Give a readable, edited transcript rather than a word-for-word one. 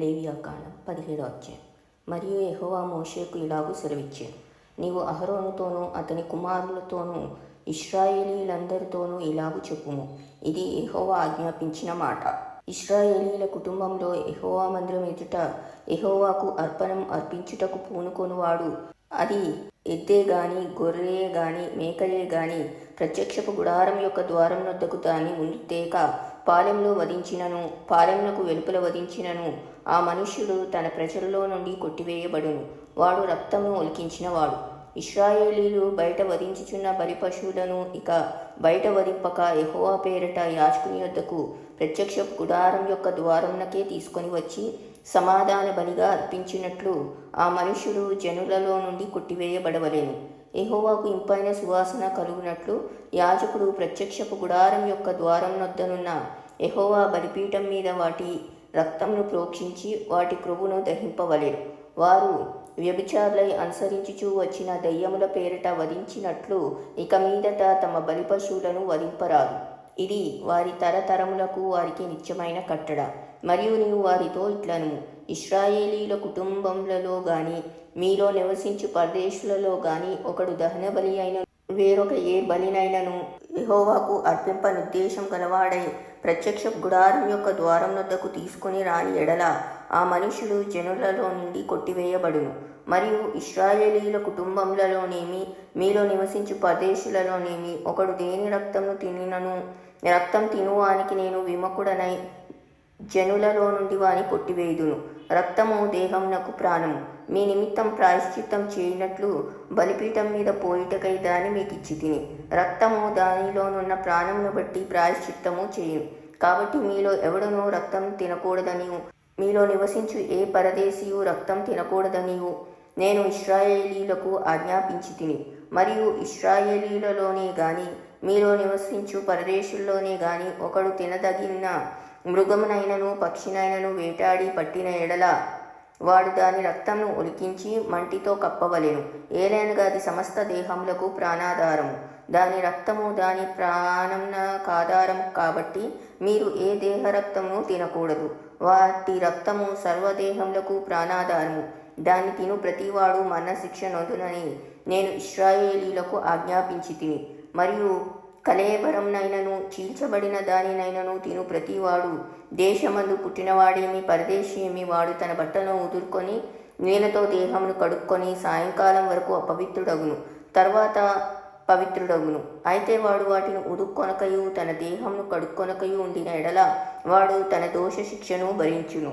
లేవియాకాండం 17వ అధ్యాయం. మరియు యెహోవా మోషేకు ఇలాగు సెలవిచ్చాను, నీవు అహరోనుతోనూ అతని కుమారులతోనూ ఇశ్రాయేలీయులందరితోనూ ఇలాగు చెప్పుము, ఇది యెహోవా ఆజ్ఞాపించిన మాట. ఇశ్రాయేలీయుల కుటుంబంలో యెహోవా మందిరం ఎదుట యెహోవాకు అర్పణం అర్పించుటకు పూనుకొనువాడు, అది ఎద్దే గాని గొర్రెయే గాని మేకయే గాని ప్రత్యక్షపు గుడారం యొక్క ద్వారం నొద్దకు దాని ముందు తేక పాలెంలో వధించినను, పాలెంనకు వెలుపల వధించినను, ఆ మనుష్యుడు తన ప్రజలలో నుండి కొట్టివేయబడును. వాడు రక్తమును ఒలికించినవాడు. ఇశ్రాయేలీలు బయట వధించుచున్న బలి పశువులను ఇక బయట వధింపక యెహోవా పేరట యాజకుని యొద్దకు ప్రత్యక్షపు గుడారం యొక్క ద్వారంనకే తీసుకొని వచ్చి సమాధాన బలిగా అర్పించినట్లు ఆ మనుష్యుడు జనులలో నుండి కొట్టివేయబడవలెను. యెహోవాకు ఇంపైన సువాసన కలుగునట్లు యాజకుడు ప్రత్యక్షపు గుడారం యొక్క ద్వారం నొద్దనున్న యెహోవా బలిపీఠం మీద వాటి రక్తమును ప్రోక్షించి వాటి క్రొవ్వును దహింపవలెను. వారు వ్యభిచారులై అనుసరించుచూ వచ్చిన దయ్యముల పేరిట వధించినట్లు ఇక మీదట తమ బలి పశువులను వధింపరాదు. ఇది వారి తరతరములకు వారికి నిత్యమైన కట్టడ. మరియు నీవు వారితో ఇట్లను, ఇశ్రాయేలీల కుటుంబములలో గాని మీలో నివసించు పరదేశులలో గాని ఒకడు దహన బలి అయిన వేరొక ఏ బలినైనను యెహోవాకు అర్పింపనుద్దేశం గలవాడై ప్రత్యక్ష గుడారం యొక్క ద్వారం వద్దకు తీసుకుని రాని ఎడల ఆ మనుషుడు జనులలో నుండి కొట్టివేయబడును. మరియు ఇశ్రాయేలీల కుటుంబములలోనేమి మీలో నివసించు పరదేశులలోనేమి ఒకడు దేని రక్తమును తినినను, రక్తం తినువానికి నేను విముఖుడనై జనులలో నుండి వాని కొట్టివేయుదును. రక్తము దేహమునకు ప్రాణము. మీ నిమిత్తం ప్రాయశ్చిత్తం చేయనట్లు బలిపీఠం మీద పోయిటకై దాన్ని మీకు ఇచ్చి తిని, రక్తము దానిలోనున్న ప్రాణమును బట్టి ప్రాయశ్చిత్తము చేయు. కాబట్టి మీలో ఎవడనో రక్తం తినకూడదనియు, మీలో నివసించు ఏ పరదేశీయు రక్తం తినకూడదనియు నేను ఇశ్రాయేలీలకు ఆజ్ఞాపించి తిని. మరియు ఇశ్రాయేలీలలోనే గాని మీలో నివసించు పరదేశుల్లోనే గాని ఒకడు తినదగిన మృగమునైనను పక్షినైనను వేటాడి పట్టిన ఎడల వాడు దాని రక్తమును ఒలికించి మంటితో కప్పవలెను. ఏలైనగా అది సమస్త దేహములకు ప్రాణాధారము. దాని రక్తము దాని ప్రాణమునకాధారము కాబట్టి మీరు ఏ దేహ రక్తమును తినకూడదు. వాటి రక్తము సర్వదేహములకు ప్రాణాధారము. దాన్ని తిను ప్రతివాడు మరణశిక్ష నొందునని నేను ఇశ్రాయేలీలకు ఆజ్ఞాపించి తిని. మరియు కళేబరంనైనను చీల్చబడిన దానినైనను తిను ప్రతివాడు దేశమందు పుట్టినవాడేమి పరదేశీయేమి వాడు తన బట్టలను ఉదుర్కొని నీళ్ళతో దేహమును కడుక్కొని సాయంకాలం వరకు అపవిత్రుడగును, తర్వాత పవిత్రుడగును. అయితే వాడు వాటిని ఉదుక్కొనకయు తన దేహమును కడుక్కొనకయు ఉండిన ఎడల వాడు తన దోష శిక్షను భరించును.